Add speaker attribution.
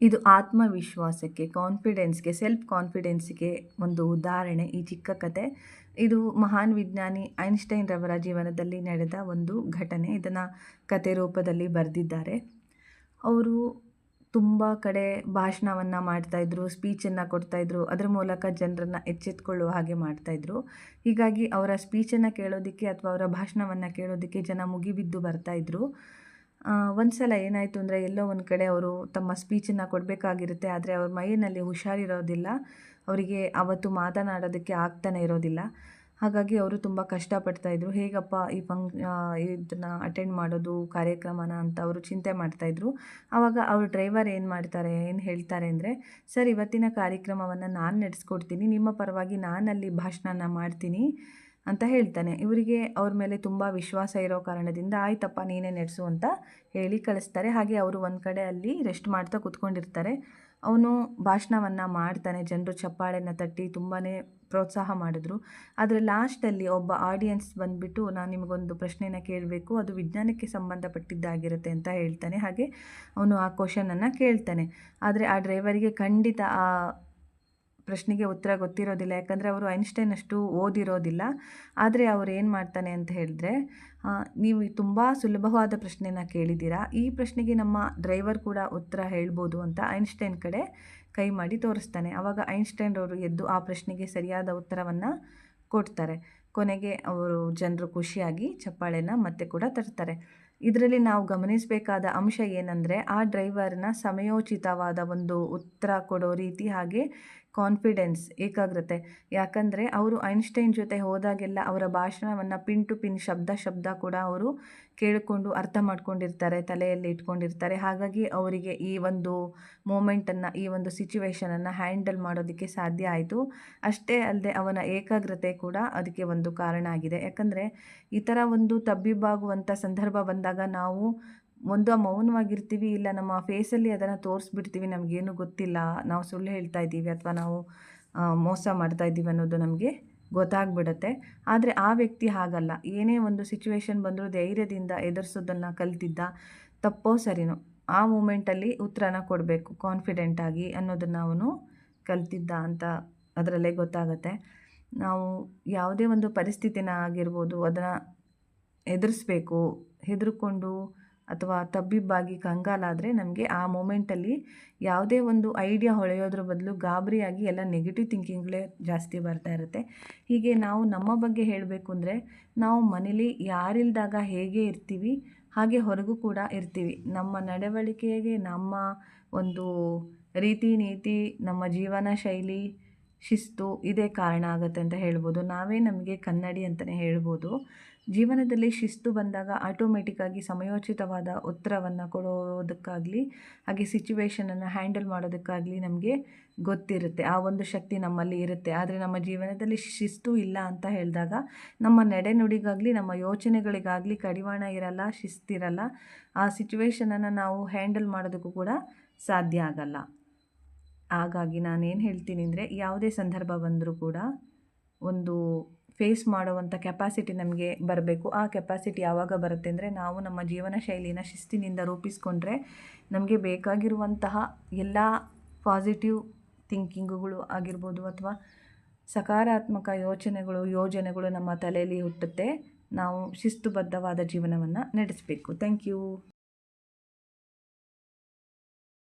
Speaker 1: ಇದು ಆತ್ಮವಿಶ್ವಾಸಕ್ಕೆ, ಕಾನ್ಫಿಡೆನ್ಸ್‌ಗೆ, ಸೆಲ್ಫ್ ಕಾನ್ಫಿಡೆನ್ಸ್‌ಗೆ ಒಂದು ಉದಾಹರಣೆ ಈ ಚಿಕ್ಕ ಕತೆ. ಇದು ಮಹಾನ್ ವಿಜ್ಞಾನಿ ಐನ್‌ಸ್ಟೈನ್ ರವರ ಜೀವನದಲ್ಲಿ ನಡೆದ ಒಂದು ಘಟನೆ. ಇದನ್ನು ಕತೆ ರೂಪದಲ್ಲಿ ಬರೆದಿದ್ದಾರೆ. ಅವರು ತುಂಬ ಕಡೆ ಭಾಷಣವನ್ನು ಮಾಡ್ತಾಯಿದ್ರು, ಸ್ಪೀಚನ್ನು ಕೊಡ್ತಾಯಿದ್ರು. ಅದರ ಮೂಲಕ ಜನರನ್ನು ಎಚ್ಚೆತ್ತುಕೊಳ್ಳುವ ಹಾಗೆ ಮಾಡ್ತಾಯಿದ್ರು. ಹೀಗಾಗಿ ಅವರ ಸ್ಪೀಚನ್ನು ಕೇಳೋದಕ್ಕೆ ಅಥವಾ ಅವರ ಭಾಷಣವನ್ನು ಕೇಳೋದಕ್ಕೆ ಜನ ಮುಗಿಬಿದ್ದು ಬರ್ತಾಯಿದ್ರು. ಒಂದು ಸಲ ಏನಾಯಿತು ಅಂದರೆ, ಎಲ್ಲೋ ಒಂದು ಕಡೆ ಅವರು ತಮ್ಮ ಸ್ಪೀಚನ್ನು ಕೊಡಬೇಕಾಗಿರುತ್ತೆ. ಆದರೆ ಅವ್ರ ಮೈಯಲ್ಲಿ ಹುಷಾರಿರೋದಿಲ್ಲ. ಅವರಿಗೆ ಆವತ್ತು ಮಾತನಾಡೋದಕ್ಕೆ ಆಗ್ತಾನೆ ಇರೋದಿಲ್ಲ. ಹಾಗಾಗಿ ಅವರು ತುಂಬ ಕಷ್ಟಪಡ್ತಾಯಿದ್ರು. ಹೇಗಪ್ಪ ಇದನ್ನು ಅಟೆಂಡ್ ಮಾಡೋದು ಕಾರ್ಯಕ್ರಮನ ಅಂತ ಅವರು ಚಿಂತೆ ಮಾಡ್ತಾಯಿದ್ರು. ಆವಾಗ ಅವ್ರ ಡ್ರೈವರ್ ಏನು ಹೇಳ್ತಾರೆ ಅಂದರೆ, ಸರ್, ಇವತ್ತಿನ ಕಾರ್ಯಕ್ರಮವನ್ನು ನಾನು ನಡೆಸ್ಕೊಡ್ತೀನಿ, ನಿಮ್ಮ ಪರವಾಗಿ ನಾನಲ್ಲಿ ಭಾಷಣನ ಮಾಡ್ತೀನಿ ಅಂತ ಹೇಳ್ತಾನೆ. ಇವರಿಗೆ ಅವ್ರ ಮೇಲೆ ತುಂಬ ವಿಶ್ವಾಸ ಇರೋ ಕಾರಣದಿಂದ ಆಯ್ತಪ್ಪ ನೀನೇ ನಡೆಸು ಅಂತ ಹೇಳಿ ಕಳಿಸ್ತಾರೆ. ಹಾಗೆ ಅವರು ಒಂದು ಕಡೆ ಅಲ್ಲಿ ರೆಸ್ಟ್ ಮಾಡ್ತಾ ಕೂತ್ಕೊಂಡಿರ್ತಾರೆ. ಅವನು ಭಾಷಣವನ್ನು ಮಾಡ್ತಾನೆ. ಜನರು ಚಪ್ಪಾಳೆನ ತಟ್ಟಿ ತುಂಬಾ ಪ್ರೋತ್ಸಾಹ ಮಾಡಿದ್ರು. ಆದರೆ ಲಾಸ್ಟಲ್ಲಿ ಒಬ್ಬ ಆಡಿಯನ್ಸ್ ಬಂದುಬಿಟ್ಟು, ನಾನು ನಿಮಗೊಂದು ಪ್ರಶ್ನೆನ ಕೇಳಬೇಕು, ಅದು ವಿಜ್ಞಾನಕ್ಕೆ ಸಂಬಂಧಪಟ್ಟಿದ್ದಾಗಿರುತ್ತೆ ಅಂತ ಹೇಳ್ತಾನೆ. ಹಾಗೆ ಅವನು ಆ ಕ್ವಶನನ್ನು ಕೇಳ್ತಾನೆ. ಆದರೆ ಆ ಡ್ರೈವರಿಗೆ ಖಂಡಿತ ಆ ಪ್ರಶ್ನೆಗೆ ಉತ್ತರ ಗೊತ್ತಿರೋದಿಲ್ಲ. ಯಾಕಂದರೆ ಅವರು ಐನ್‌ಸ್ಟೈನ್ ಅಷ್ಟು ಓದಿರೋದಿಲ್ಲ. ಆದರೆ ಅವ್ರು ಏನು ಮಾಡ್ತಾನೆ ಅಂತ ಹೇಳಿದ್ರೆ, ನೀವು ತುಂಬ ಸುಲಭವಾದ ಪ್ರಶ್ನೆನ ಕೇಳಿದ್ದೀರಾ, ಈ ಪ್ರಶ್ನೆಗೆ ನಮ್ಮ ಡ್ರೈವರ್ ಕೂಡ ಉತ್ತರ ಹೇಳ್ಬೋದು ಅಂತ ಐನ್‌ಸ್ಟೈನ್ ಕಡೆ ಕೈ ಮಾಡಿ ತೋರಿಸ್ತಾನೆ. ಆವಾಗ ಐನ್‌ಸ್ಟೈನ್ ಅವರು ಎದ್ದು ಆ ಪ್ರಶ್ನೆಗೆ ಸರಿಯಾದ ಉತ್ತರವನ್ನು ಕೊಡ್ತಾರೆ. ಕೊನೆಗೆ ಜನರು ಖುಷಿಯಾಗಿ ಚಪ್ಪಾಳೆನ ಮತ್ತೆ ಕೂಡ ತಟ್ತಾರೆ. ಇದರಲ್ಲಿ ನಾವು ಗಮನಿಸಬೇಕಾದ ಅಂಶ ಏನಂದರೆ, ಆ ಡ್ರೈವರ್ನ ಸಮಯೋಚಿತವಾದ ಒಂದು ಉತ್ತರ ಕೊಡೋ ರೀತಿ, ಹಾಗೆ ಕಾನ್ಫಿಡೆನ್ಸ್, ಏಕಾಗ್ರತೆ. ಯಾಕಂದರೆ ಅವರು ಐನ್‌ಸ್ಟೈನ್ ಜೊತೆ ಹೋದಾಗೆಲ್ಲ ಅವರ ಭಾಷಣವನ್ನು ಪಿನ್ ಟು ಪಿನ್, ಶಬ್ದ ಕೂಡ ಅವರು ಕೇಳಿಕೊಂಡು ಅರ್ಥ ಮಾಡ್ಕೊಂಡಿರ್ತಾರೆ, ತಲೆಯಲ್ಲಿ ಇಟ್ಕೊಂಡಿರ್ತಾರೆ. ಹಾಗಾಗಿ ಅವರಿಗೆ ಈ ಒಂದು ಮೂಮೆಂಟನ್ನು, ಈ ಒಂದು ಸಿಚುವೇಶನನ್ನು ಹ್ಯಾಂಡಲ್ ಮಾಡೋದಕ್ಕೆ ಸಾಧ್ಯ ಆಯಿತು. ಅಷ್ಟೇ ಅಲ್ಲದೆ ಅವನ ಏಕಾಗ್ರತೆ ಕೂಡ ಅದಕ್ಕೆ ಒಂದು ಕಾರಣ ಆಗಿದೆ. ಯಾಕಂದರೆ ಈ ಥರ ಒಂದು ತಬ್ಬಿಬ್ಬಾಗುವಂಥ ಸಂದರ್ಭ ಬಂದಾಗ ನಾವು ಮೌನವಾಗಿರ್ತೀವಿ, ಇಲ್ಲ ನಮ್ಮ ಫೇಸಲ್ಲಿ ಅದನ್ನು ತೋರಿಸ್ಬಿಡ್ತೀವಿ. ನಮಗೇನು ಗೊತ್ತಿಲ್ಲ, ನಾವು ಸುಳ್ಳು ಹೇಳ್ತಾ ಇದ್ದೀವಿ ಅಥವಾ ನಾವು ಮೋಸ ಮಾಡ್ತಾ ಇದ್ದೀವಿ ಅನ್ನೋದು ನಮಗೆ ಗೊತ್ತಾಗ್ಬಿಡುತ್ತೆ. ಆದರೆ ಆ ವ್ಯಕ್ತಿ ಹಾಗಲ್ಲ. ಏನೇ ಒಂದು ಸಿಚುವೇಶನ್ ಬಂದರೂ ಧೈರ್ಯದಿಂದ ಎದುರಿಸೋದನ್ನು ಕಲ್ತಿದ್ದ. ತಪ್ಪೋ ಸರಿನೋ ಆ ಮೂಮೆಂಟಲ್ಲಿ ಉತ್ತರನ ಕೊಡಬೇಕು ಕಾನ್ಫಿಡೆಂಟಾಗಿ ಅನ್ನೋದನ್ನು ಅವನು ಕಲ್ತಿದ್ದ ಅಂತ ಅದರಲ್ಲೇ ಗೊತ್ತಾಗುತ್ತೆ. ನಾವು ಯಾವುದೇ ಒಂದು ಪರಿಸ್ಥಿತಿನ ಆಗಿರ್ಬೋದು, ಅದನ್ನು ಎದುರಿಸ್ಬೇಕು. ಹೆದರ್ಕೊಂಡು ಅಥವಾ ತಬ್ಬಿಬ್ಬಾಗಿ ಕಂಗಾಲಾದರೆ ನಮಗೆ ಆ ಮೂಮೆಂಟಲ್ಲಿ ಯಾವುದೇ ಒಂದು ಐಡಿಯಾ ಹೊಳೆಯೋದ್ರ ಬದಲು ಗಾಬರಿಯಾಗಿ ಎಲ್ಲ ನೆಗೆಟಿವ್ ಥಿಂಕಿಂಗ್ಗಳೇ ಜಾಸ್ತಿ ಬರ್ತಾ ಇರುತ್ತೆ. ಹೀಗೆ ನಾವು ನಮ್ಮ ಬಗ್ಗೆ ಹೇಳಬೇಕು ಅಂದರೆ, ನಾವು ಮನೇಲಿ ಯಾರಿಲ್ದಾಗ ಹೇಗೆ ಇರ್ತೀವಿ ಹಾಗೆ ಹೊರಗೂ ಕೂಡ ಇರ್ತೀವಿ. ನಮ್ಮ ನಡವಳಿಕೆಗೆ, ನಮ್ಮ ಒಂದು ರೀತಿ ನೀತಿ, ನಮ್ಮ ಜೀವನ ಶೈಲಿ, ಶಿಸ್ತು ಇದೇ ಕಾರಣ ಆಗುತ್ತೆ ಅಂತ ಹೇಳ್ಬೋದು. ನಾವೇ ನಮಗೆ ಕನ್ನಡಿ ಅಂತಲೇ ಹೇಳ್ಬೋದು. ಜೀವನದಲ್ಲಿ ಶಿಸ್ತು ಬಂದಾಗ ಆಟೋಮೆಟಿಕ್ಕಾಗಿ ಸಮಯೋಚಿತವಾದ ಉತ್ತರವನ್ನು ಕೊಡೋದಕ್ಕಾಗಲಿ, ಹಾಗೆ ಸಿಚುವೇಶನನ್ನು ಹ್ಯಾಂಡಲ್ ಮಾಡೋದಕ್ಕಾಗಲಿ ನಮಗೆ ಗೊತ್ತಿರುತ್ತೆ. ಆ ಒಂದು ಶಕ್ತಿ ನಮ್ಮಲ್ಲಿ ಇರುತ್ತೆ. ಆದರೆ ನಮ್ಮ ಜೀವನದಲ್ಲಿ ಶಿಸ್ತು ಇಲ್ಲ ಅಂತ ಹೇಳಿದಾಗ ನಮ್ಮ ನಡೆನುಡಿಗಾಗಲಿ, ನಮ್ಮ ಯೋಚನೆಗಳಿಗಾಗಲಿ ಕಡಿವಾಣ ಇರಲ್ಲ, ಶಿಸ್ತಿರಲ್ಲ. ಆ ಸಿಚುವೇಶನನ್ನು ನಾವು ಹ್ಯಾಂಡಲ್ ಮಾಡೋದಕ್ಕೂ ಕೂಡ ಸಾಧ್ಯ ಆಗಲ್ಲ. ಹಾಗಾಗಿ ನಾನೇನು ಹೇಳ್ತೀನಿ ಅಂದರೆ, ಯಾವುದೇ ಸಂದರ್ಭ ಬಂದರೂ ಕೂಡ ಒಂದು ಫೇಸ್ ಮಾಡುವಂಥ ಕೆಪಾಸಿಟಿ ನಮಗೆ ಬರಬೇಕು. ಆ ಕೆಪಾಸಿಟಿ ಯಾವಾಗ ಬರುತ್ತೆ ಅಂದರೆ, ನಾವು ನಮ್ಮ ಜೀವನ ಶೈಲಿನ ಶಿಸ್ತಿನಿಂದ ರೂಪಿಸ್ಕೊಂಡ್ರೆ ನಮಗೆ ಬೇಕಾಗಿರುವಂತಹ ಎಲ್ಲ ಪಾಸಿಟಿವ್ ಥಿಂಕಿಂಗುಗಳು ಆಗಿರ್ಬೋದು ಅಥವಾ ಸಕಾರಾತ್ಮಕ ಯೋಜನೆಗಳು ನಮ್ಮ ತಲೆಯಲ್ಲಿ ಹುಟ್ಟುತ್ತೆ. ನಾವು ಶಿಸ್ತುಬದ್ಧವಾದ ಜೀವನವನ್ನು ನಡೆಸಬೇಕು. Thank you.